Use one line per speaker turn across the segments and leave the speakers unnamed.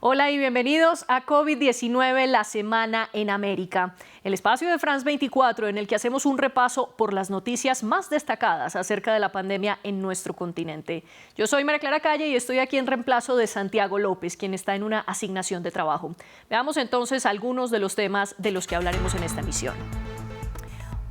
Hola y bienvenidos a COVID-19, la semana en América, el espacio de France 24 en el que hacemos un repaso por las noticias más destacadas acerca de la pandemia en nuestro continente. Yo soy María Clara Calle y estoy aquí en reemplazo de Santiago López, quien está en una asignación de trabajo. Veamos entonces algunos de los temas de los que hablaremos en esta emisión.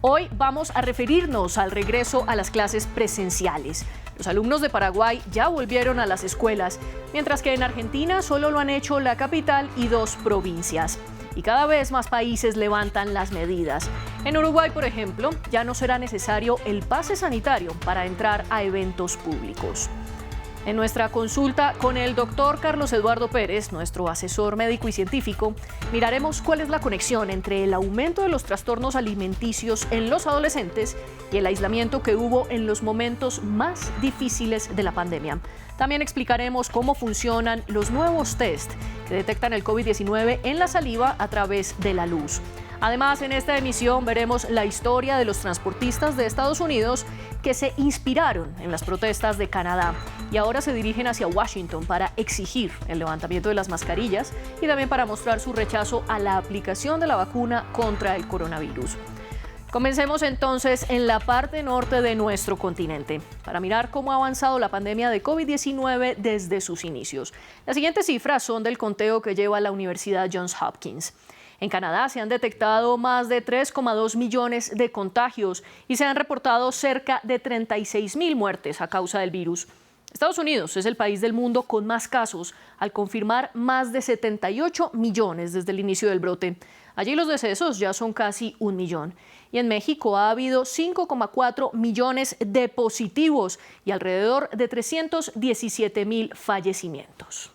Hoy vamos a referirnos al regreso a las clases presenciales. Los alumnos de Paraguay ya volvieron a las escuelas, mientras que en Argentina solo lo han hecho la capital y 2 provincias. Y cada vez más países levantan las medidas. En Uruguay, por ejemplo, ya no será necesario el pase sanitario para entrar a eventos públicos. En nuestra consulta con el doctor Carlos Eduardo Pérez, nuestro asesor médico y científico, miraremos cuál es la conexión entre el aumento de los trastornos alimenticios en los adolescentes y el aislamiento que hubo en los momentos más difíciles de la pandemia. También explicaremos cómo funcionan los nuevos test que detectan el COVID-19 en la saliva a través de la luz. Además, en esta emisión veremos la historia de los transportistas de Estados Unidos que se inspiraron en las protestas de Canadá y ahora se dirigen hacia Washington para exigir el levantamiento de las mascarillas y también para mostrar su rechazo a la aplicación de la vacuna contra el coronavirus. Comencemos entonces en la parte norte de nuestro continente para mirar cómo ha avanzado la pandemia de COVID-19 desde sus inicios. Las siguientes cifras son del conteo que lleva la Universidad Johns Hopkins. En Canadá se han detectado más de 3,2 millones de contagios y se han reportado cerca de 36.000 muertes a causa del virus. Estados Unidos es el país del mundo con más casos, al confirmar más de 78 millones desde el inicio del brote. Allí los decesos ya son casi 1 millón. Y en México ha habido 5,4 millones de positivos y alrededor de 317.000 fallecimientos.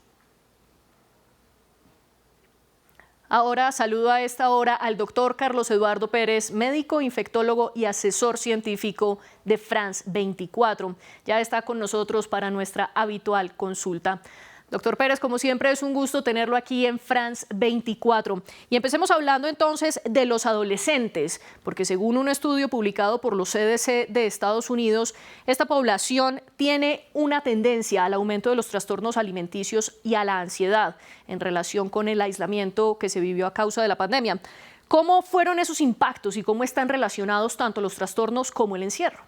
Ahora saludo a esta hora al doctor Carlos Eduardo Pérez, médico, infectólogo y asesor científico de France 24. Ya está con nosotros para nuestra habitual consulta. Doctor Pérez, como siempre es un gusto tenerlo aquí en France 24. Y empecemos hablando entonces de los adolescentes, porque según un estudio publicado por los CDC de Estados Unidos, esta población tiene una tendencia al aumento de los trastornos alimenticios y a la ansiedad en relación con el aislamiento que se vivió a causa de la pandemia. ¿Cómo fueron esos impactos y cómo están relacionados tanto los trastornos como el encierro?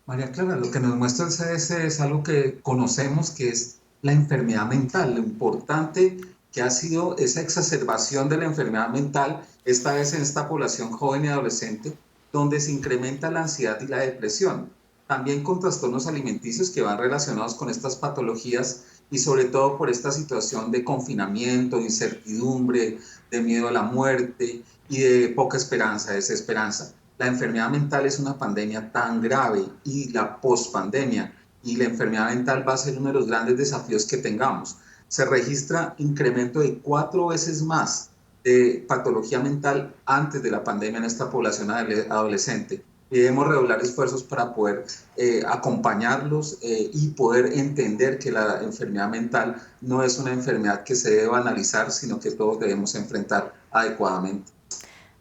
María Clara, lo que nos muestra el CDC es algo que conocemos, que es la enfermedad mental, lo importante que ha sido esa exacerbación de la enfermedad mental, esta vez en esta población joven y adolescente, donde se incrementa la ansiedad y la depresión. También con trastornos alimenticios que van relacionados con estas patologías y sobre todo por esta situación de confinamiento, de incertidumbre, de miedo a la muerte y de poca esperanza, desesperanza. La enfermedad mental es una pandemia tan grave y la pospandemia y la enfermedad mental va a ser uno de los grandes desafíos que tengamos. Se registra incremento de 4 veces más de patología mental antes de la pandemia en esta población adolescente. Y debemos redoblar esfuerzos para poder acompañarlos y poder entender que la enfermedad mental no es una enfermedad que se debe analizar, sino que todos debemos enfrentar adecuadamente.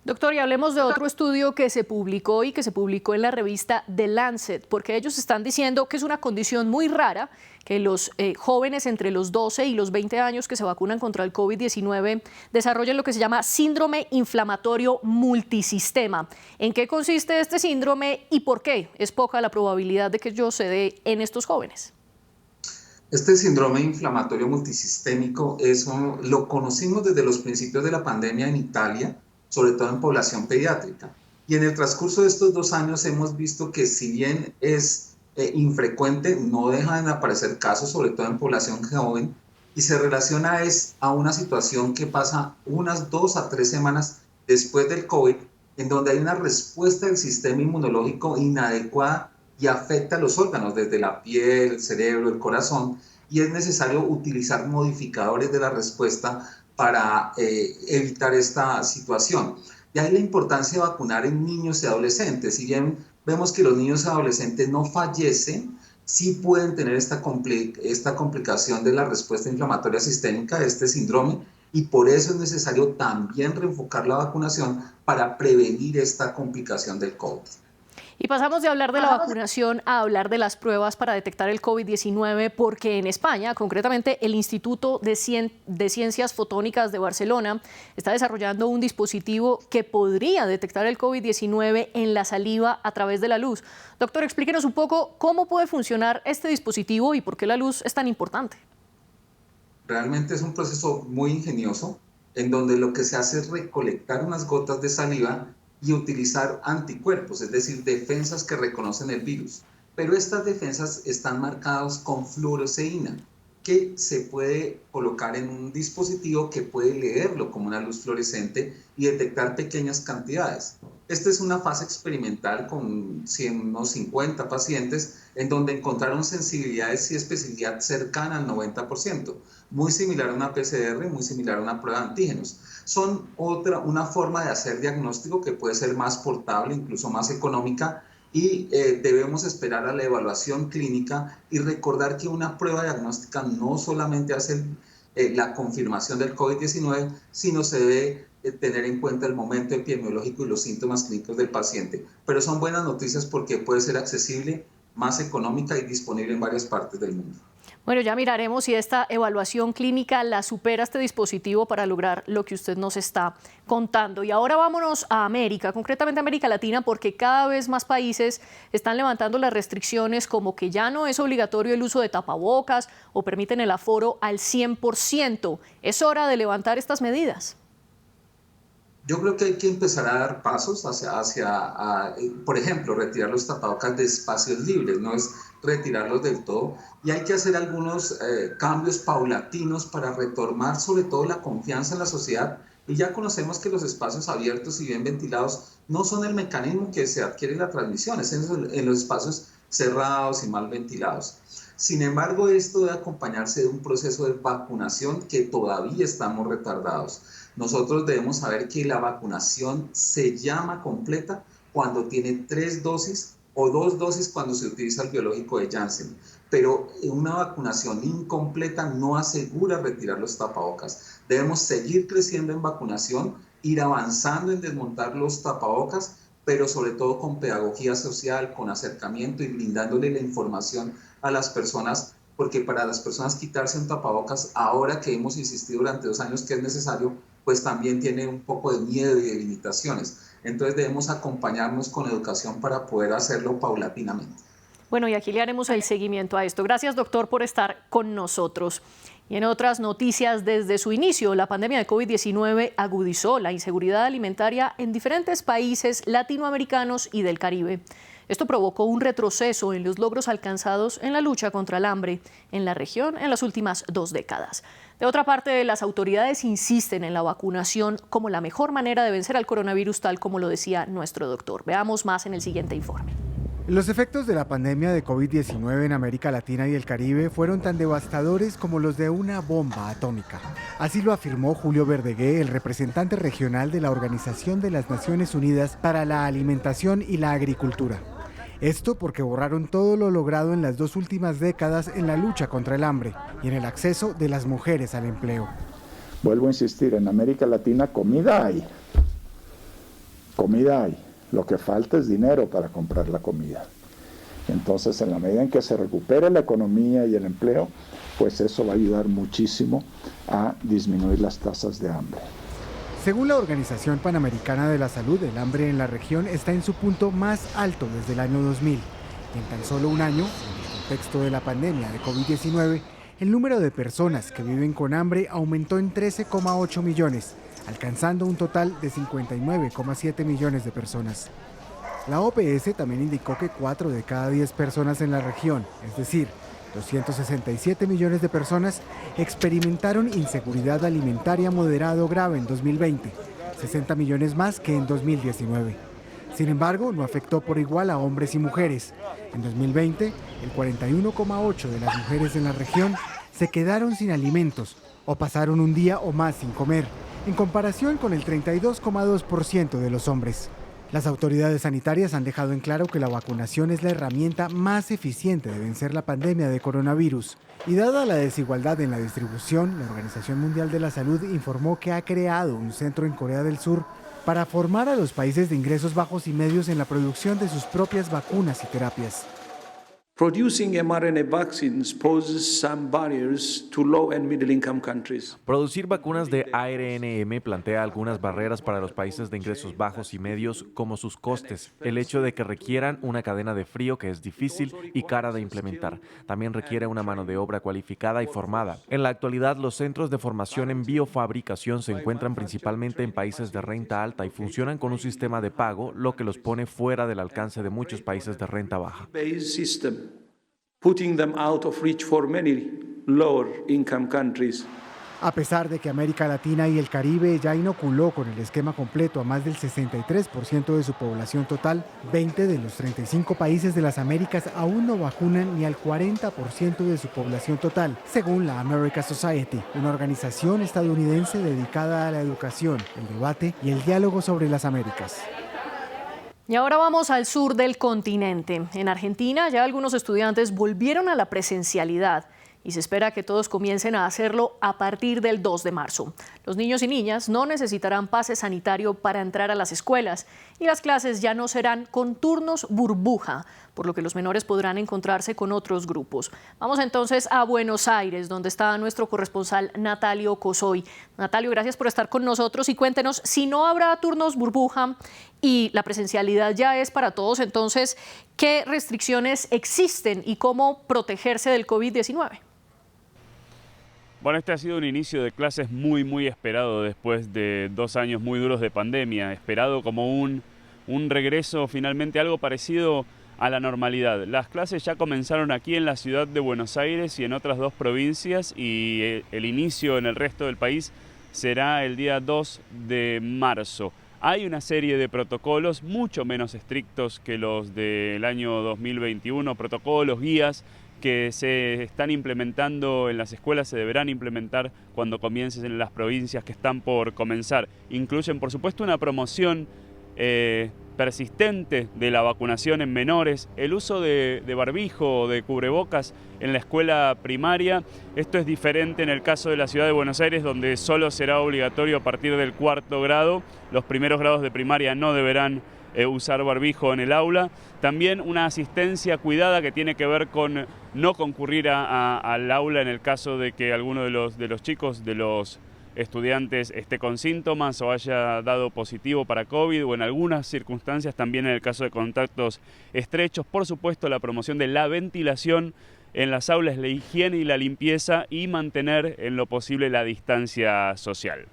Doctor, y hablemos de otro estudio que se publicó en la revista The Lancet, porque ellos están diciendo que es una condición muy rara que los jóvenes entre los 12 y los 20 años que se vacunan contra el COVID-19 desarrollen lo que se llama síndrome inflamatorio multisistema. ¿En qué consiste este síndrome y por qué es poca la probabilidad de que ello se dé en estos jóvenes?
Este síndrome inflamatorio multisistémico lo conocimos desde los principios de la pandemia en Italia, sobre todo en población pediátrica. Y en el transcurso de estos 2 años hemos visto que si bien es infrecuente, no dejan de aparecer casos, sobre todo en población joven, y se relaciona a una situación que pasa unas 2 a 3 semanas después del COVID, en donde hay una respuesta del sistema inmunológico inadecuada y afecta a los órganos, desde la piel, el cerebro, el corazón, y es necesario utilizar modificadores de la respuesta para evitar esta situación. De ahí la importancia de vacunar en niños y adolescentes. Si bien vemos que los niños y adolescentes no fallecen, sí pueden tener esta complicación de la respuesta inflamatoria sistémica, de este síndrome, y por eso es necesario también reenfocar la vacunación para prevenir esta complicación del COVID.
Y pasamos de hablar de la vacunación a hablar de las pruebas para detectar el COVID-19, porque en España, concretamente el Instituto de Ciencias Fotónicas de Barcelona, está desarrollando un dispositivo que podría detectar el COVID-19 en la saliva a través de la luz. Doctor, explíquenos un poco cómo puede funcionar este dispositivo y por qué la luz es tan importante.
Realmente es un proceso muy ingenioso, en donde lo que se hace es recolectar unas gotas de saliva y utilizar anticuerpos, es decir, defensas que reconocen el virus. Pero estas defensas están marcadas con fluoresceína, que se puede colocar en un dispositivo que puede leerlo como una luz fluorescente y detectar pequeñas cantidades. Esta es una fase experimental con unos 50 pacientes, en donde encontraron sensibilidades y especificidad cercana al 90%, muy similar a una PCR, muy similar a una prueba de antígenos. Son una forma de hacer diagnóstico que puede ser más portable, incluso más económica, y debemos esperar a la evaluación clínica y recordar que una prueba diagnóstica no solamente hace la confirmación del COVID-19, sino se debe tener en cuenta el momento epidemiológico y los síntomas clínicos del paciente. Pero son buenas noticias porque puede ser accesible, más económica y disponible en varias partes del mundo.
Bueno, ya miraremos si esta evaluación clínica la supera este dispositivo para lograr lo que usted nos está contando. Y ahora vámonos a América, concretamente a América Latina, porque cada vez más países están levantando las restricciones, como que ya no es obligatorio el uso de tapabocas o permiten el aforo al 100%. Es hora de levantar estas medidas.
Yo creo que hay que empezar a dar pasos por ejemplo, retirar los tapabocas de espacios libres, no es retirarlos del todo, y hay que hacer algunos cambios paulatinos para retomar sobre todo la confianza en la sociedad, y ya conocemos que los espacios abiertos y bien ventilados no son el mecanismo que se adquiere la transmisión, es en los espacios cerrados y mal ventilados. Sin embargo, esto debe acompañarse de un proceso de vacunación que todavía estamos retardados. Nosotros debemos saber que la vacunación se llama completa cuando tiene 3 dosis o 2 dosis cuando se utiliza el biológico de Janssen. Pero una vacunación incompleta no asegura retirar los tapabocas. Debemos seguir creciendo en vacunación, ir avanzando en desmontar los tapabocas, pero sobre todo con pedagogía social, con acercamiento y brindándole la información a las personas, porque para las personas quitarse un tapabocas, ahora que hemos insistido durante 2 años que es necesario, pues también tiene un poco de miedo y de limitaciones. Entonces debemos acompañarnos con educación para poder hacerlo paulatinamente.
Bueno, y aquí le haremos el seguimiento a esto. Gracias, doctor, por estar con nosotros. Y en otras noticias, desde su inicio, la pandemia de COVID-19 agudizó la inseguridad alimentaria en diferentes países latinoamericanos y del Caribe. Esto provocó un retroceso en los logros alcanzados en la lucha contra el hambre en la región en las últimas 2 décadas. De otra parte, las autoridades insisten en la vacunación como la mejor manera de vencer al coronavirus, tal como lo decía nuestro doctor. Veamos más en el siguiente informe.
Los efectos de la pandemia de COVID-19 en América Latina y el Caribe fueron tan devastadores como los de una bomba atómica. Así lo afirmó Julio Verdegué, el representante regional de la Organización de las Naciones Unidas para la Alimentación y la Agricultura. Esto porque borraron todo lo logrado en las 2 últimas décadas en la lucha contra el hambre y en el acceso de las mujeres al empleo.
Vuelvo a insistir, en América Latina comida hay. Comida hay. Lo que falta es dinero para comprar la comida. Entonces, en la medida en que se recupere la economía y el empleo, pues eso va a ayudar muchísimo a disminuir las tasas de hambre.
Según la Organización Panamericana de la Salud, el hambre en la región está en su punto más alto desde el año 2000. Y en tan solo un año, en el contexto de la pandemia de COVID-19, el número de personas que viven con hambre aumentó en 13,8 millones, alcanzando un total de 59,7 millones de personas. La OPS también indicó que 4 de cada 10 personas en la región, es decir, 267 millones de personas, experimentaron inseguridad alimentaria moderada o grave en 2020, 60 millones más que en 2019. Sin embargo, no afectó por igual a hombres y mujeres. En 2020, el 41,8% de las mujeres en la región se quedaron sin alimentos o pasaron un día o más sin comer, en comparación con el 32,2% de los hombres. Las autoridades sanitarias han dejado en claro que la vacunación es la herramienta más eficiente de vencer la pandemia de coronavirus. Y dada la desigualdad en la distribución, la Organización Mundial de la Salud informó que ha creado un centro en Corea del Sur para formar a los países de ingresos bajos y medios en la producción de sus propias vacunas y terapias.
Producing mRNA vaccines poses some barriers to low and middle income countries.
Producir vacunas de ARNM plantea algunas barreras para los países de ingresos bajos y medios, como sus costes, el hecho de que requieran una cadena de frío que es difícil y cara de implementar. También requiere una mano de obra cualificada y formada. En la actualidad, los centros de formación en biofabricación se encuentran principalmente en países de renta alta y funcionan con un sistema de pago, lo que los pone fuera del alcance de muchos países de renta baja.
Putting them out of reach for many lower income countries.
A pesar de que América Latina y el Caribe ya inoculó con el esquema completo a más del 63% de su población total, 20 de los 35 países de las Américas aún no vacunan ni al 40% de su población total, según la America Society, una organización estadounidense dedicada a la educación, el debate y el diálogo sobre las Américas.
Y ahora vamos al sur del continente. En Argentina ya algunos estudiantes volvieron a la presencialidad y se espera que todos comiencen a hacerlo a partir del 2 de marzo. Los niños y niñas no necesitarán pase sanitario para entrar a las escuelas y las clases ya no serán con turnos burbuja, por lo que los menores podrán encontrarse con otros grupos. Vamos entonces a Buenos Aires, donde está nuestro corresponsal Natalio Cosoy. Natalio, gracias por estar con nosotros y cuéntenos, si no habrá turnos burbuja y la presencialidad ya es para todos, entonces, ¿qué restricciones existen y cómo protegerse del COVID-19?
Bueno, este ha sido un inicio de clases muy esperado después de 2 años muy duros de pandemia, esperado como un regreso finalmente algo parecido a la normalidad. Las clases ya comenzaron aquí en la ciudad de Buenos Aires y en otras 2 provincias y el inicio en el resto del país será el día 2 de marzo. Hay una serie de protocolos mucho menos estrictos que los del año 2021, protocolos, guías, que se están implementando en las escuelas, se deberán implementar cuando comiencen en las provincias que están por comenzar. Incluyen, por supuesto, una promoción persistente de la vacunación en menores, el uso de barbijo o de cubrebocas en la escuela primaria. Esto es diferente en el caso de la ciudad de Buenos Aires, donde solo será obligatorio a partir del 4º grado. Los primeros grados de primaria no deberán usar barbijo en el aula. También una asistencia cuidada que tiene que ver con no concurrir al aula en el caso de que alguno de los chicos, de los estudiantes, esté con síntomas o haya dado positivo para COVID, o en algunas circunstancias también en el caso de contactos estrechos. Por supuesto, la promoción de la ventilación en las aulas, la higiene y la limpieza, y mantener en lo posible la distancia social.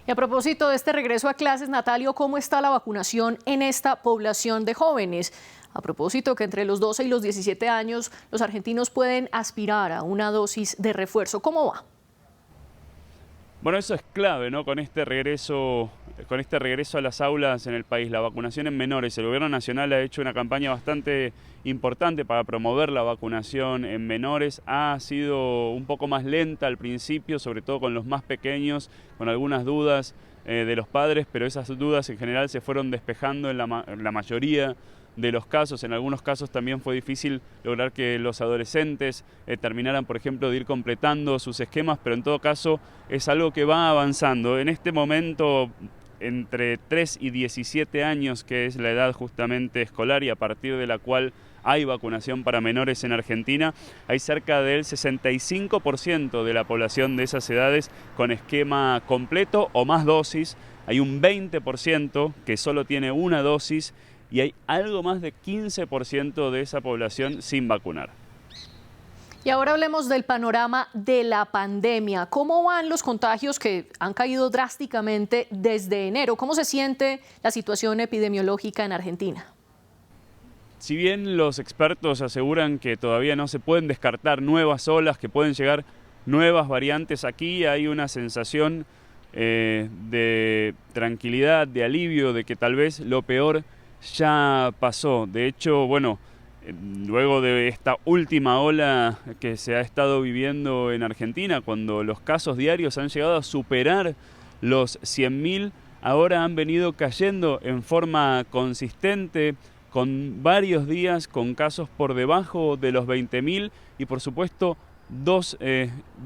Y a propósito de este regreso a clases, Natalio, ¿cómo está la vacunación en esta población de jóvenes? A propósito que entre los 12 y los 17 años los argentinos pueden aspirar a una dosis de refuerzo. ¿Cómo va?
Bueno, eso es clave, ¿no? Con este regreso a las aulas en el país, la vacunación en menores. El gobierno nacional ha hecho una campaña bastante importante para promover la vacunación en menores. Ha sido un poco más lenta al principio, sobre todo con los más pequeños, con algunas dudas de los padres, pero esas dudas en general se fueron despejando en la mayoría de los casos. En algunos casos también fue difícil lograr que los adolescentes terminaran, por ejemplo, de ir completando sus esquemas, pero en todo caso es algo que va avanzando. En este momento, entre 3 y 17 años, que es la edad justamente escolar y a partir de la cual hay vacunación para menores en Argentina, hay cerca del 65% de la población de esas edades con esquema completo o más dosis. Hay un 20% que solo tiene una dosis y hay algo más de 15% de esa población sin vacunar.
Y ahora hablemos del panorama de la pandemia. ¿Cómo van los contagios que han caído drásticamente desde enero? ¿Cómo se siente la situación epidemiológica en Argentina?
Si bien los expertos aseguran que todavía no se pueden descartar nuevas olas, que pueden llegar nuevas variantes, aquí hay una sensación de tranquilidad, de alivio, de que tal vez lo peor ya pasó. De hecho, bueno, luego de esta última ola que se ha estado viviendo en Argentina, cuando los casos diarios han llegado a superar los 100.000, ahora han venido cayendo en forma consistente, con varios días con casos por debajo de los 20.000 y por supuesto dos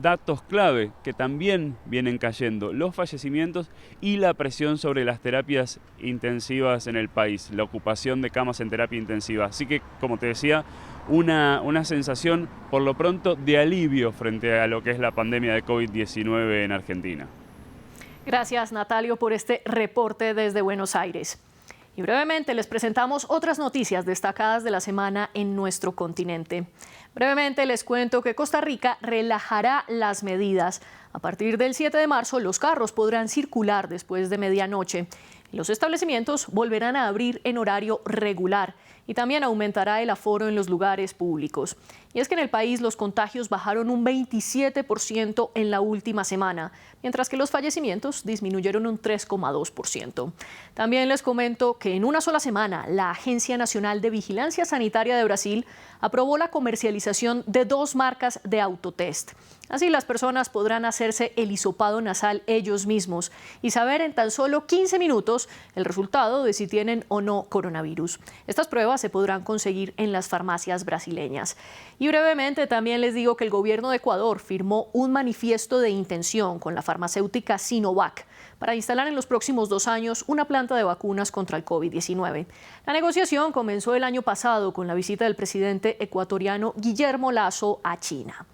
datos clave que también vienen cayendo: los fallecimientos y la presión sobre las terapias intensivas en el país, la ocupación de camas en terapia intensiva. Así que, como te decía, una sensación por lo pronto de alivio frente a lo que es la pandemia de COVID-19 en Argentina.
Gracias, Natalio, por este reporte desde Buenos Aires. Y brevemente les presentamos otras noticias destacadas de la semana en nuestro continente. Brevemente les cuento que Costa Rica relajará las medidas. A partir del 7 de marzo, los carros podrán circular después de medianoche. Los establecimientos volverán a abrir en horario regular y también aumentará el aforo en los lugares públicos. Y es que en el país los contagios bajaron un 27% en la última semana, mientras que los fallecimientos disminuyeron un 3,2%. También les comento que en una sola semana la Agencia Nacional de Vigilancia Sanitaria de Brasil aprobó la comercialización de 2 marcas de autotest. Así las personas podrán hacerse el hisopado nasal ellos mismos y saber en tan solo 15 minutos el resultado de si tienen o no coronavirus. Estas pruebas se podrán conseguir en las farmacias brasileñas. Y brevemente también les digo que el gobierno de Ecuador firmó un manifiesto de intención con la farmacéutica Sinovac para instalar en los próximos 2 años una planta de vacunas contra el COVID-19. La negociación comenzó el año pasado con la visita del presidente ecuatoriano Guillermo Lasso a China.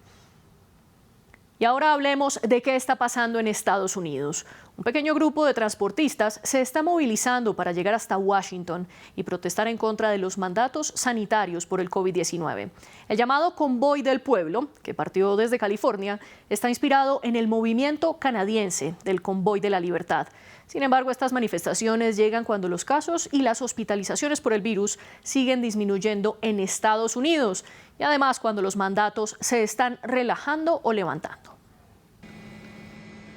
Y ahora hablemos de qué está pasando en Estados Unidos. Un pequeño grupo de transportistas se está movilizando para llegar hasta Washington y protestar en contra de los mandatos sanitarios por el COVID-19. El llamado Convoy del Pueblo, que partió desde California, está inspirado en el movimiento canadiense del Convoy de la Libertad. Sin embargo, estas manifestaciones llegan cuando los casos y las hospitalizaciones por el virus siguen disminuyendo en Estados Unidos y además cuando los mandatos se están relajando o levantando.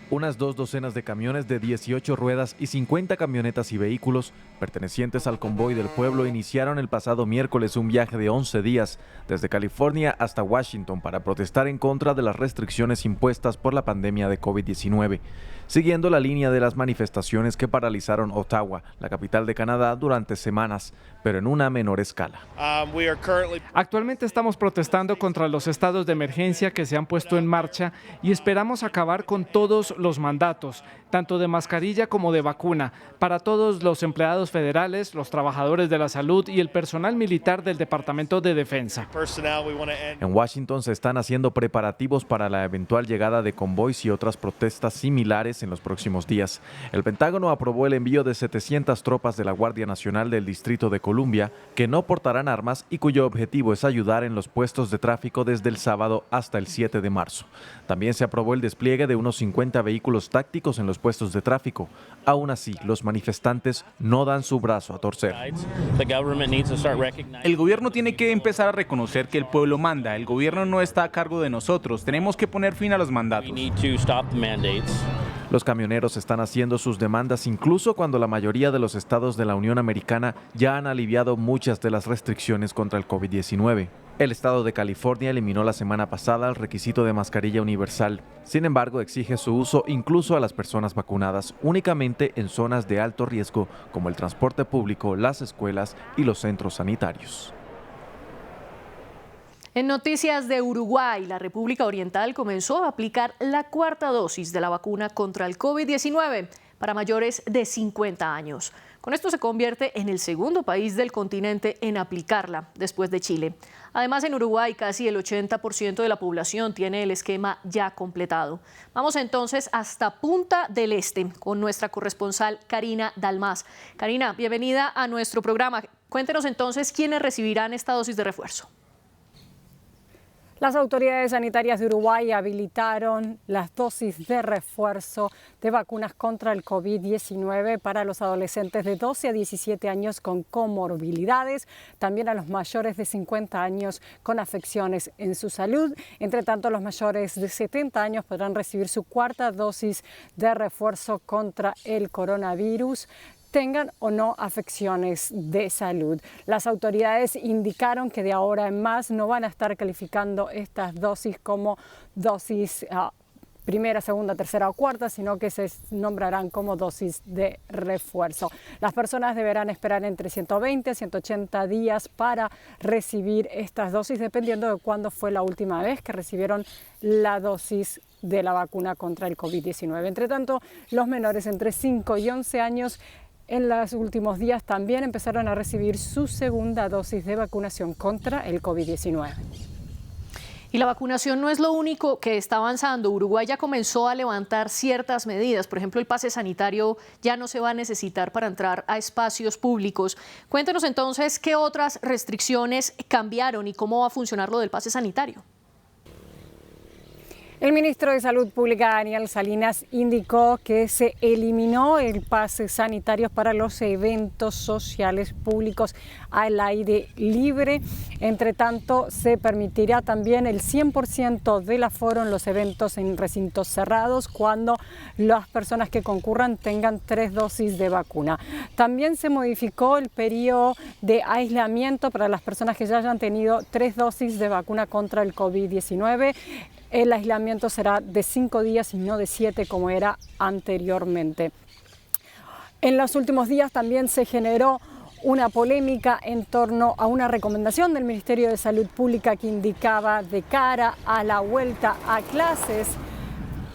Unas 2 docenas de camiones de 18 ruedas y 50 camionetas y vehículos pertenecientes al Convoy del Pueblo iniciaron el pasado miércoles un viaje de 11 días desde California hasta Washington para protestar en contra de las restricciones impuestas por la pandemia de COVID-19, siguiendo la línea de las manifestaciones que paralizaron Ottawa, la capital de Canadá, durante semanas, pero en una menor escala.
Actualmente estamos protestando contra los estados de emergencia que se han puesto en marcha y esperamos acabar con todos los mandatos, tanto de mascarilla como de vacuna, para todos los empleados federales, los trabajadores de la salud y el personal militar del Departamento de Defensa.
En Washington se están haciendo preparativos para la eventual llegada de convoys y otras protestas similares en los próximos días. El Pentágono aprobó el envío de 700 tropas de la Guardia Nacional del Distrito de Columbia, que no portarán armas y cuyo objetivo es ayudar en los puestos de tráfico desde el sábado hasta el 7 de marzo. También se aprobó el despliegue de unos 50 vehículos tácticos en los puestos de tráfico. Aún así, los manifestantes no dan su brazo a torcer.
El gobierno tiene que empezar a reconocer que el pueblo manda. El gobierno no está a cargo de nosotros. Tenemos que poner fin a los mandatos.
Los camioneros están haciendo sus demandas incluso cuando la mayoría de los estados de la Unión Americana ya han aliviado muchas de las restricciones contra el COVID-19. El estado de California eliminó la semana pasada el requisito de mascarilla universal. Sin embargo, exige su uso incluso a las personas vacunadas, únicamente en zonas de alto riesgo como el transporte público, las escuelas y los centros sanitarios.
En noticias de Uruguay, la República Oriental comenzó a aplicar la 4ª dosis de la vacuna contra el COVID-19 para mayores de 50 años. Con esto se convierte en el segundo país del continente en aplicarla, después de Chile. Además, en Uruguay casi el 80% de la población tiene el esquema ya completado. Vamos entonces hasta Punta del Este con nuestra corresponsal Karina Dalmás. Karina, bienvenida a nuestro programa. Cuéntenos entonces quiénes recibirán esta dosis de refuerzo.
Las autoridades sanitarias de Uruguay habilitaron las dosis de refuerzo de vacunas contra el COVID-19 para los adolescentes de 12 a 17 años con comorbilidades, también a los mayores de 50 años con afecciones en su salud. Entre tanto, los mayores de 70 años podrán recibir su 4ª dosis de refuerzo contra el coronavirus, tengan o no afecciones de salud. Las autoridades indicaron que de ahora en más no van a estar calificando estas dosis como dosis primera, segunda, tercera o cuarta, sino que se nombrarán como dosis de refuerzo. Las personas deberán esperar entre 120 a 180 días para recibir estas dosis, dependiendo de cuándo fue la última vez que recibieron la dosis de la vacuna contra el COVID-19. Entre tanto, los menores entre 5 y 11 años en los últimos días también empezaron a recibir su segunda dosis de vacunación contra el COVID-19.
Y la vacunación no es lo único que está avanzando. Uruguay ya comenzó a levantar ciertas medidas. Por ejemplo, el pase sanitario ya no se va a necesitar para entrar a espacios públicos. Cuéntenos entonces qué otras restricciones cambiaron y cómo va a funcionar lo del pase sanitario.
El ministro de Salud Pública, Daniel Salinas, indicó que se eliminó el pase sanitario para los eventos sociales públicos al aire libre. Entre tanto, se permitirá también el 100% del aforo en los eventos en recintos cerrados cuando las personas que concurran tengan 3 dosis de vacuna. También se modificó el periodo de aislamiento para las personas que ya hayan tenido 3 dosis de vacuna contra el COVID-19. El aislamiento será de 5 días y no de 7 como era anteriormente. En los últimos días también se generó una polémica en torno a una recomendación del Ministerio de Salud Pública que indicaba de cara a la vuelta a clases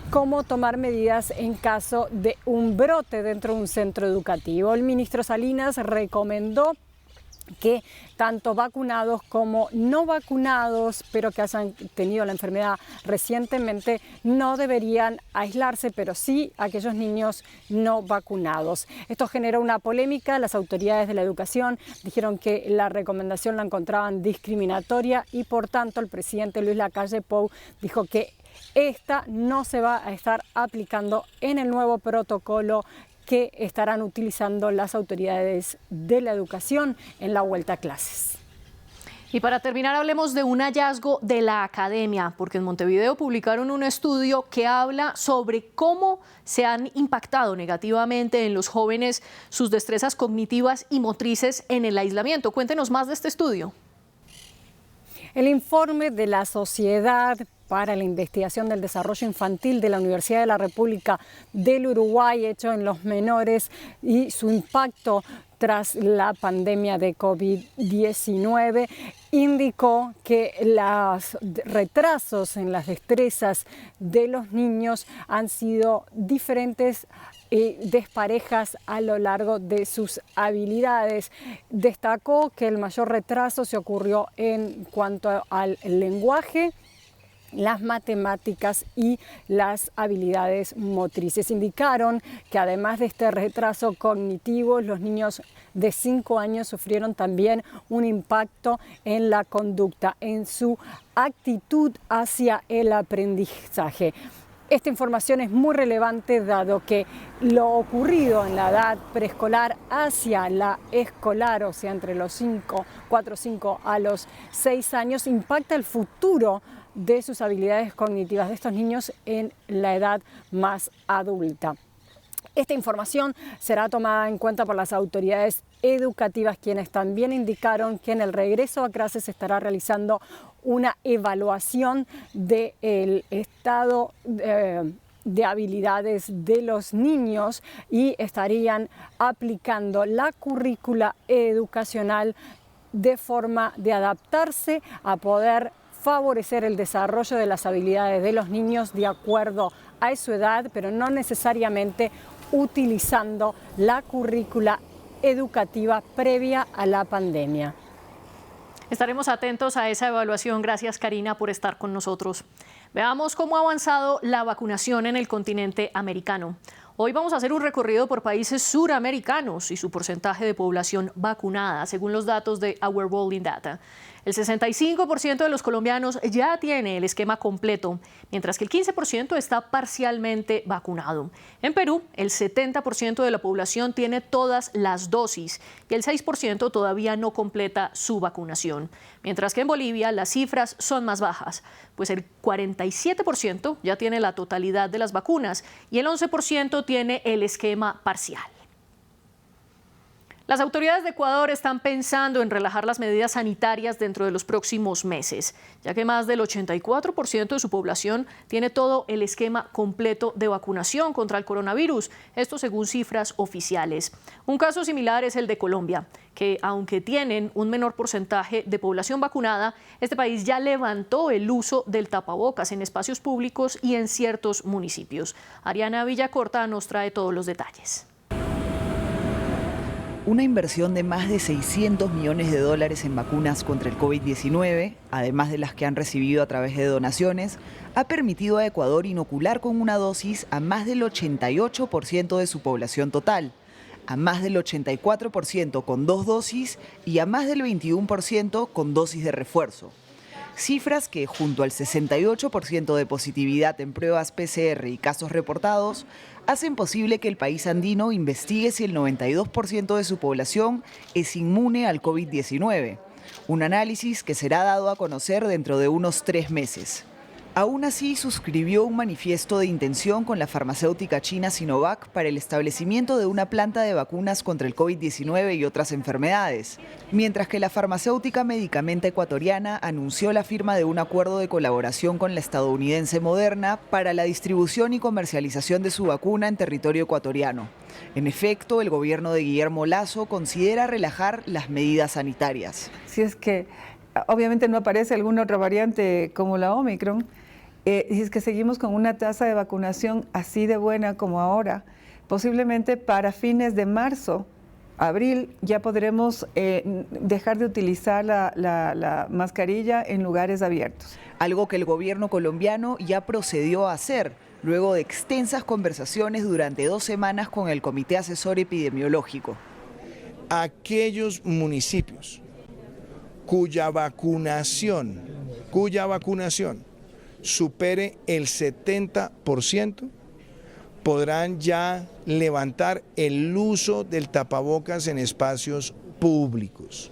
cómo tomar medidas en caso de un brote dentro de un centro educativo. El ministro Salinas recomendó que tanto vacunados como no vacunados, pero que hayan tenido la enfermedad recientemente, no deberían aislarse, pero sí aquellos niños no vacunados. Esto generó una polémica. Las autoridades de la educación dijeron que la recomendación la encontraban discriminatoria y por tanto el presidente Luis Lacalle Pou dijo que esta no se va a estar aplicando en el nuevo protocolo que estarán utilizando las autoridades de la educación en la vuelta a clases.
Y para terminar, hablemos de un hallazgo de la academia, porque en Montevideo publicaron un estudio que habla sobre cómo se han impactado negativamente en los jóvenes sus destrezas cognitivas y motrices en el aislamiento. Cuéntenos más de este estudio.
El informe de la Sociedad para la Investigación del Desarrollo Infantil de la Universidad de la República del Uruguay, hecho en los menores y su impacto tras la pandemia de COVID-19, indicó que los retrasos en las destrezas de los niños han sido diferentes y desparejas a lo largo de sus habilidades. Destacó que el mayor retraso se ocurrió en cuanto al lenguaje, las matemáticas y las habilidades motrices. Indicaron que además de este retraso cognitivo, los niños de 5 años sufrieron también un impacto en la conducta, en su actitud hacia el aprendizaje. Esta información es muy relevante dado que lo ocurrido en la edad preescolar hacia la escolar, o sea, entre los 4 o 5 a los 6 años, impacta el futuro de sus habilidades cognitivas de estos niños en la edad más adulta. Esta información será tomada en cuenta por las autoridades educativas, quienes también indicaron que en el regreso a clases se estará realizando una evaluación del estado de habilidades de los niños y estarían aplicando la currícula educacional de forma de adaptarse a poder favorecer el desarrollo de las habilidades de los niños de acuerdo a su edad, pero no necesariamente utilizando la currícula educativa previa a la pandemia.
Estaremos atentos a esa evaluación. Gracias, Karina, por estar con nosotros. Veamos cómo ha avanzado la vacunación en el continente americano. Hoy vamos a hacer un recorrido por países suramericanos y su porcentaje de población vacunada, según los datos de Our Rolling Data. El 65% de los colombianos ya tiene el esquema completo, mientras que el 15% está parcialmente vacunado. En Perú, el 70% de la población tiene todas las dosis y el 6% todavía no completa su vacunación. Mientras que en Bolivia las cifras son más bajas, pues el 47% ya tiene la totalidad de las vacunas y el 11% tiene el esquema parcial. Las autoridades de Ecuador están pensando en relajar las medidas sanitarias dentro de los próximos meses, ya que más del 84% de su población tiene todo el esquema completo de vacunación contra el coronavirus, esto según cifras oficiales. Un caso similar es el de Colombia, que aunque tienen un menor porcentaje de población vacunada, este país ya levantó el uso del tapabocas en espacios públicos y en ciertos municipios. Ariana Villacorta nos trae todos los detalles.
Una inversión de más de $600 millones en vacunas contra el COVID-19, además de las que han recibido a través de donaciones, ha permitido a Ecuador inocular con una dosis a más del 88% de su población total, a más del 84% con 2 dosis y a más del 21% con dosis de refuerzo. Cifras que, junto al 68% de positividad en pruebas PCR y casos reportados, hacen posible que el país andino investigue si el 92% de su población es inmune al COVID-19, un análisis que será dado a conocer dentro de unos 3 meses. Aún así, suscribió un manifiesto de intención con la farmacéutica china Sinovac para el establecimiento de una planta de vacunas contra el COVID-19 y otras enfermedades, mientras que la farmacéutica medicamenta ecuatoriana anunció la firma de un acuerdo de colaboración con la estadounidense Moderna para la distribución y comercialización de su vacuna en territorio ecuatoriano. En efecto, el gobierno de Guillermo Lasso considera relajar las medidas sanitarias.
Si es que obviamente no aparece alguna otra variante como la Omicron, si es que seguimos con una tasa de vacunación así de buena como ahora, posiblemente para fines de marzo, abril, ya podremos dejar de utilizar la mascarilla en lugares abiertos.
Algo que el gobierno colombiano ya procedió a hacer, luego de extensas conversaciones durante 2 semanas con el Comité Asesor Epidemiológico.
Aquellos municipios cuya vacunación supere el 70%, podrán ya levantar el uso del tapabocas en espacios públicos.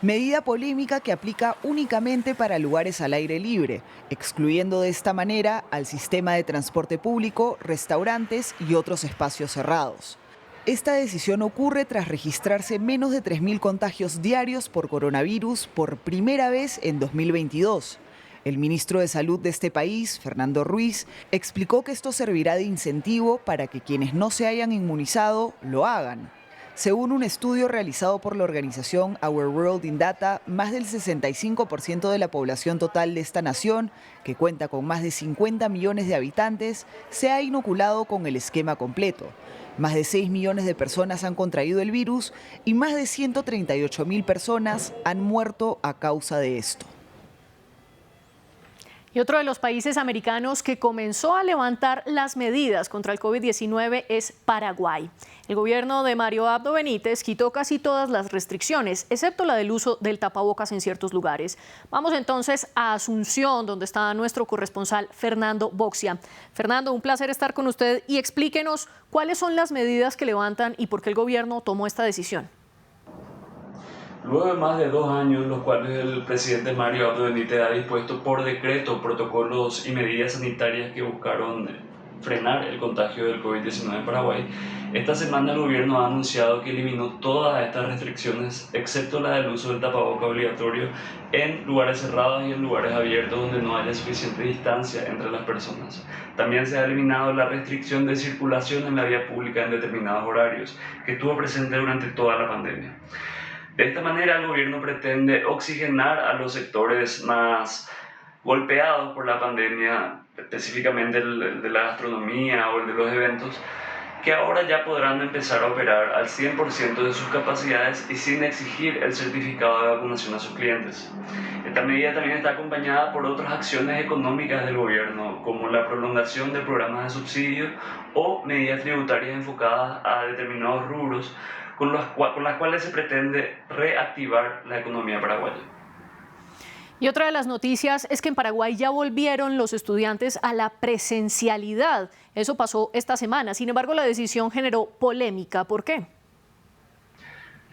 Medida polémica que aplica únicamente para lugares al aire libre, excluyendo de esta manera al sistema de transporte público, restaurantes y otros espacios cerrados. Esta decisión ocurre tras registrarse menos de 3.000 contagios diarios por coronavirus por primera vez en 2022. El ministro de Salud de este país, Fernando Ruiz, explicó que esto servirá de incentivo para que quienes no se hayan inmunizado lo hagan. Según un estudio realizado por la organización Our World in Data, más del 65% de la población total de esta nación, que cuenta con más de 50 millones de habitantes, se ha inoculado con el esquema completo. Más de 6 millones de personas han contraído el virus y más de 138.000 personas han muerto a causa de esto.
Y otro de los países americanos que comenzó a levantar las medidas contra el COVID-19 es Paraguay. El gobierno de Mario Abdo Benítez quitó casi todas las restricciones, excepto la del uso del tapabocas en ciertos lugares. Vamos entonces a Asunción, donde está nuestro corresponsal Fernando Boxia. Fernando, un placer estar con usted y explíquenos cuáles son las medidas que levantan y por qué el gobierno tomó esta decisión.
Luego de más de 2 años, los cuales el presidente Mario Abdo Benítez ha dispuesto por decreto protocolos y medidas sanitarias que buscaron frenar el contagio del COVID-19 en Paraguay, esta semana el gobierno ha anunciado que eliminó todas estas restricciones, excepto la del uso del tapaboca obligatorio en lugares cerrados y en lugares abiertos donde no haya suficiente distancia entre las personas. También se ha eliminado la restricción de circulación en la vía pública en determinados horarios, que estuvo presente durante toda la pandemia. De esta manera, el gobierno pretende oxigenar a los sectores más golpeados por la pandemia, específicamente el de la gastronomía o el de los eventos, que ahora ya podrán empezar a operar al 100% de sus capacidades y sin exigir el certificado de vacunación a sus clientes. Esta medida también está acompañada por otras acciones económicas del gobierno, como la prolongación de programas de subsidio o medidas tributarias enfocadas a determinados rubros, con las cuales se pretende reactivar la economía paraguaya.
Y otra de las noticias es que en Paraguay ya volvieron los estudiantes a la presencialidad. Eso pasó esta semana. Sin embargo, la decisión generó polémica. ¿Por qué?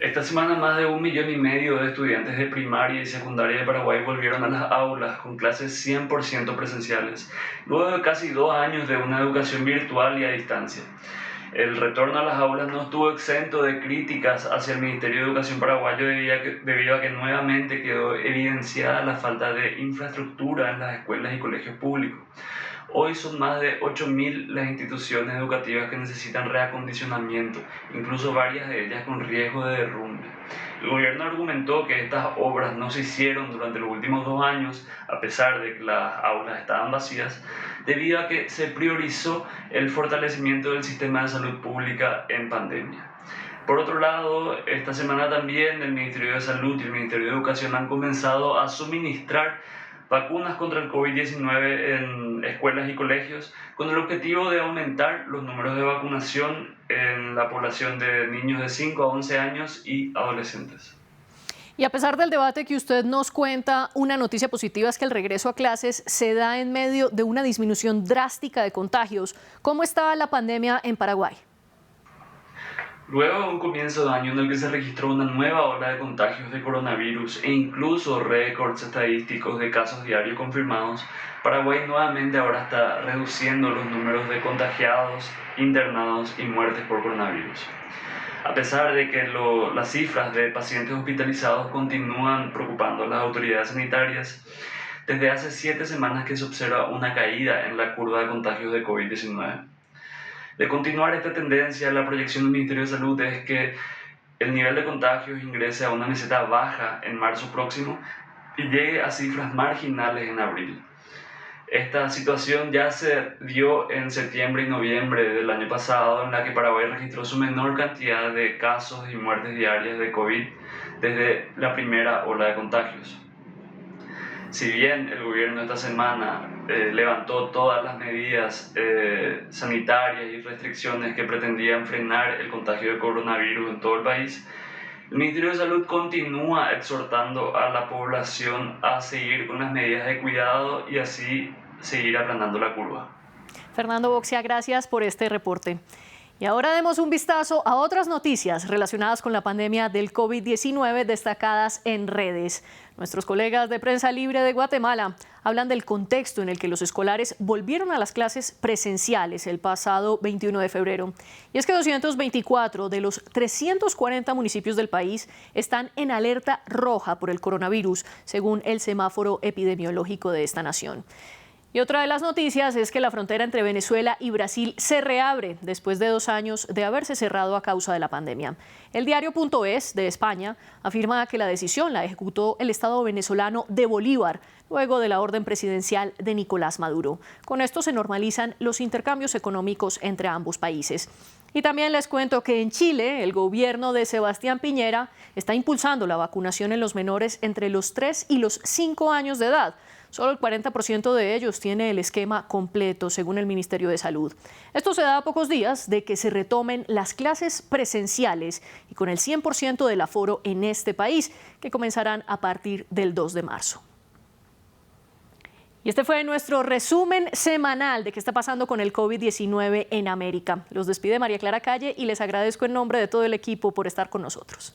Esta semana más de 1,5 millones de estudiantes de primaria y secundaria de Paraguay volvieron a las aulas con clases 100% presenciales, luego de casi 2 años de una educación virtual y a distancia.
El retorno a las aulas no estuvo exento de críticas hacia el Ministerio de Educación paraguayo debido a que nuevamente quedó evidenciada la falta de infraestructura en las escuelas y colegios públicos. Hoy son más de 8.000 las instituciones educativas que necesitan reacondicionamiento, incluso varias de ellas con riesgo de derrumbe. El gobierno argumentó que estas obras no se hicieron durante los últimos 2 años, a pesar de que las aulas estaban vacías, debido a que se priorizó el fortalecimiento del sistema de salud pública en pandemia. Por otro lado, esta semana también el Ministerio de Salud y el Ministerio de Educación han comenzado a suministrar vacunas contra el COVID-19 en escuelas y colegios con el objetivo de aumentar los números de vacunación en la población de niños de 5 a 11 años y adolescentes.
Y a pesar del debate que usted nos cuenta, una noticia positiva es que el regreso a clases se da en medio de una disminución drástica de contagios. ¿Cómo está la pandemia en Paraguay?
Luego de un comienzo de año en el que se registró una nueva ola de contagios de coronavirus e incluso récords estadísticos de casos diarios confirmados, Paraguay nuevamente ahora está reduciendo los números de contagiados, internados y muertes por coronavirus. A pesar de que las cifras de pacientes hospitalizados continúan preocupando a las autoridades sanitarias, desde hace 7 semanas que se observa una caída en la curva de contagios de COVID-19. De continuar esta tendencia, la proyección del Ministerio de Salud es que el nivel de contagios ingrese a una meseta baja en marzo próximo y llegue a cifras marginales en abril. Esta situación ya se dio en septiembre y noviembre del año pasado, en la que Paraguay registró su menor cantidad de casos y muertes diarias de COVID desde la primera ola de contagios. Si bien el gobierno esta semana levantó todas las medidas sanitarias y restricciones que pretendían frenar el contagio de coronavirus en todo el país, el Ministerio de Salud continúa exhortando a la población a seguir con las medidas de cuidado y así seguir aplanando la curva.
Fernando Boxia, gracias por este reporte. Y ahora demos un vistazo a otras noticias relacionadas con la pandemia del COVID-19 destacadas en redes. Nuestros colegas de Prensa Libre de Guatemala hablan del contexto en el que los escolares volvieron a las clases presenciales el pasado 21 de febrero. Y es que 224 de los 340 municipios del país están en alerta roja por el coronavirus, según el semáforo epidemiológico de esta nación. Y otra de las noticias es que la frontera entre Venezuela y Brasil se reabre después de 2 años de haberse cerrado a causa de la pandemia. El diario.es de España afirma que la decisión la ejecutó el Estado venezolano de Bolívar, luego de la orden presidencial de Nicolás Maduro. Con esto se normalizan los intercambios económicos entre ambos países. Y también les cuento que en Chile, el gobierno de Sebastián Piñera está impulsando la vacunación en los menores entre los 3 y los 5 años de edad. Solo el 40% de ellos tiene el esquema completo, según el Ministerio de Salud. Esto se da a pocos días de que se retomen las clases presenciales y con el 100% del aforo en este país, que comenzarán a partir del 2 de marzo. Y este fue nuestro resumen semanal de qué está pasando con el COVID-19 en América. Los despide María Clara Calle y les agradezco en nombre de todo el equipo por estar con nosotros.